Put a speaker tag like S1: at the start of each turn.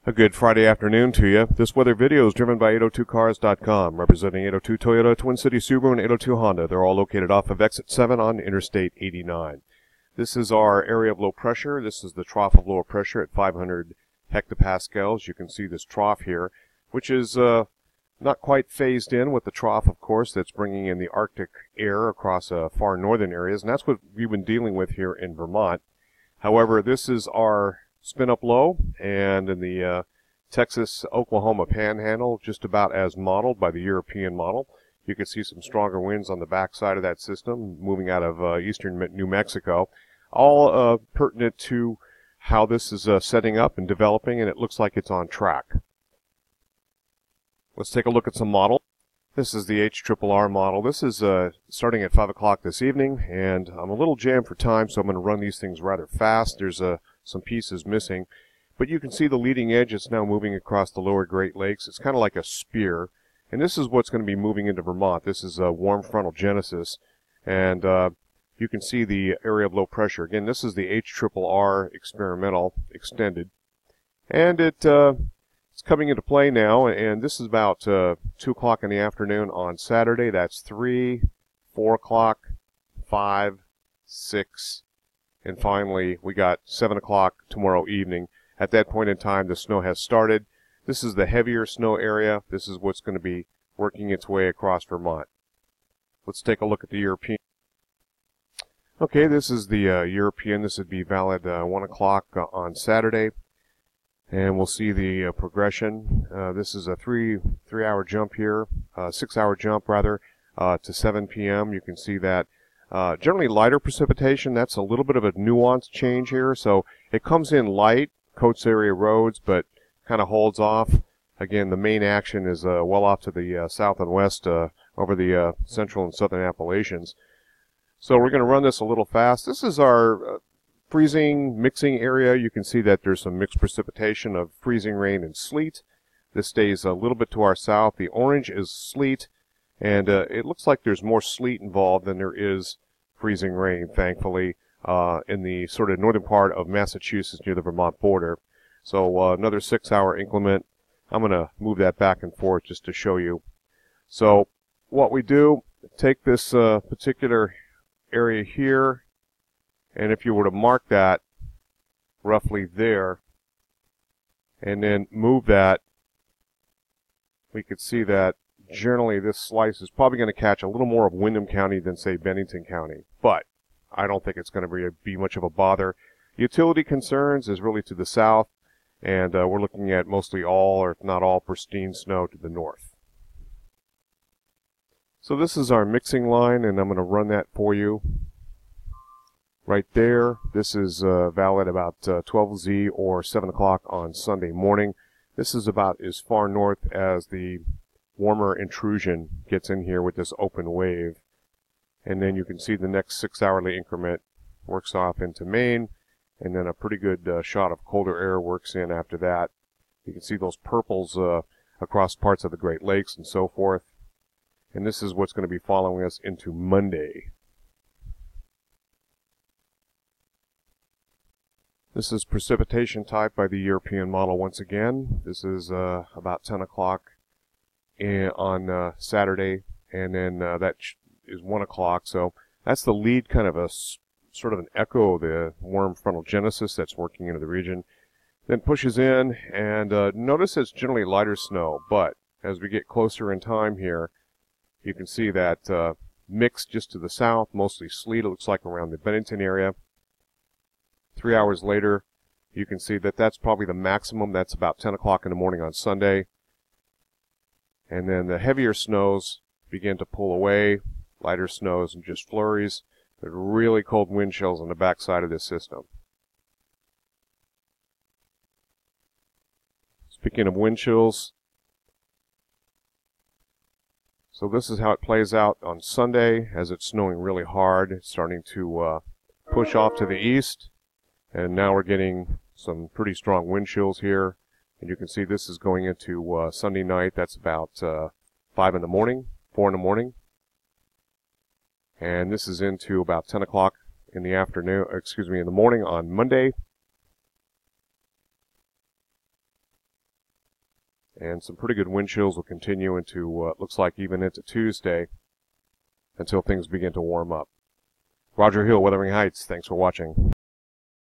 S1: A good Friday afternoon to you. This weather video is driven by 802cars.com, representing 802 Toyota, Twin City Subaru, and 802 Honda. They're all located off of Exit 7 on Interstate 89. This is our area of low pressure. This is the trough of lower pressure at 500 hectopascals. You can see this trough here, which is not quite phased in with the trough, of course, that's bringing in the Arctic air across far northern areas, and that's what we've been dealing with here in Vermont. However, this is our spin-up low, and in the Texas-Oklahoma panhandle, just about as modeled by the European model. You can see some stronger winds on the backside of that system, moving out of eastern New Mexico, all pertinent to how this is setting up and developing, and it looks like it's on track. Let's take a look at some models. This is the HRRR model. This is starting at 5 o'clock this evening, and I'm a little jammed for time, so I'm going to run these things rather fast. There's some pieces missing, but you can see the leading edge. It's now moving across the lower Great Lakes. It's kind of like a spear, and this is what's going to be moving into Vermont. This is a warm frontal genesis, and you can see the area of low pressure. Again, this is the HRRR experimental extended, and it's coming into play now, and this is about 2 o'clock in the afternoon on Saturday. That's 3, 4 o'clock, 5, 6, and finally we got 7 o'clock tomorrow evening. At that point in time, the snow has started. This is the heavier snow area. This is what's going to be working its way across Vermont. Let's take a look at the European. Okay, this is the European. This would be valid 1 o'clock on Saturday. And we'll see the progression. This is a 3-hour jump here, 6-hour jump rather, to 7 p.m. You can see that generally lighter precipitation. That's a little bit of a nuance change here. So it comes in light, coats area roads, but kind of holds off. Again, the main action is well off to the south and west over the central and southern Appalachians. So we're going to run this a little fast. This is our freezing mixing area. You can see that there's some mixed precipitation of freezing rain and sleet. This stays a little bit to our south. The orange is sleet, and it looks like there's more sleet involved than there is freezing rain, thankfully, in the sort of northern part of Massachusetts near the Vermont border. So another 6-hour increment. I'm going to move that back and forth just to show you. So what we do, take this particular area here, and if you were to mark that roughly there, and then move that, we could see that generally this slice is probably going to catch a little more of Windham County than, say, Bennington County. But I don't think it's going to be much of a bother. Utility concerns is really to the south, and we're looking at mostly all, or if not all, pristine snow to the north. So this is our mixing line, and I'm going to run that for you. Right there, this is valid about 12Z or 7 o'clock on Sunday morning. This is about as far north as the warmer intrusion gets in here with this open wave. And then you can see the next 6-hourly increment works off into Maine, and then a pretty good shot of colder air works in after that. You can see those purples across parts of the Great Lakes and so forth. And this is what's going to be following us into Monday. This is precipitation type by the European model once again. This is about 10 o'clock on Saturday, and then that is 1 o'clock. So that's the lead kind of a sort of an echo of the warm frontal genesis that's working into the region. Then pushes in, and notice it's generally lighter snow, but as we get closer in time here, you can see that mix just to the south, mostly sleet. It looks like around the Bennington area. 3 hours later, you can see that that's probably the maximum. That's about 10 o'clock in the morning on Sunday. And then the heavier snows begin to pull away, lighter snows and just flurries. There's really cold wind chills on the backside of this system. Speaking of wind chills, so this is how it plays out on Sunday as it's snowing really hard. It's starting to push off to the east. And now we're getting some pretty strong wind chills here. And you can see this is going into Sunday night. That's about 5 in the morning, 4 in the morning. And this is into about 10 o'clock in the afternoon, in the morning on Monday. and some pretty good wind chills will continue into what looks like even into Tuesday until things begin to warm up. Roger Hill, Wuthering Heights. Thanks for watching.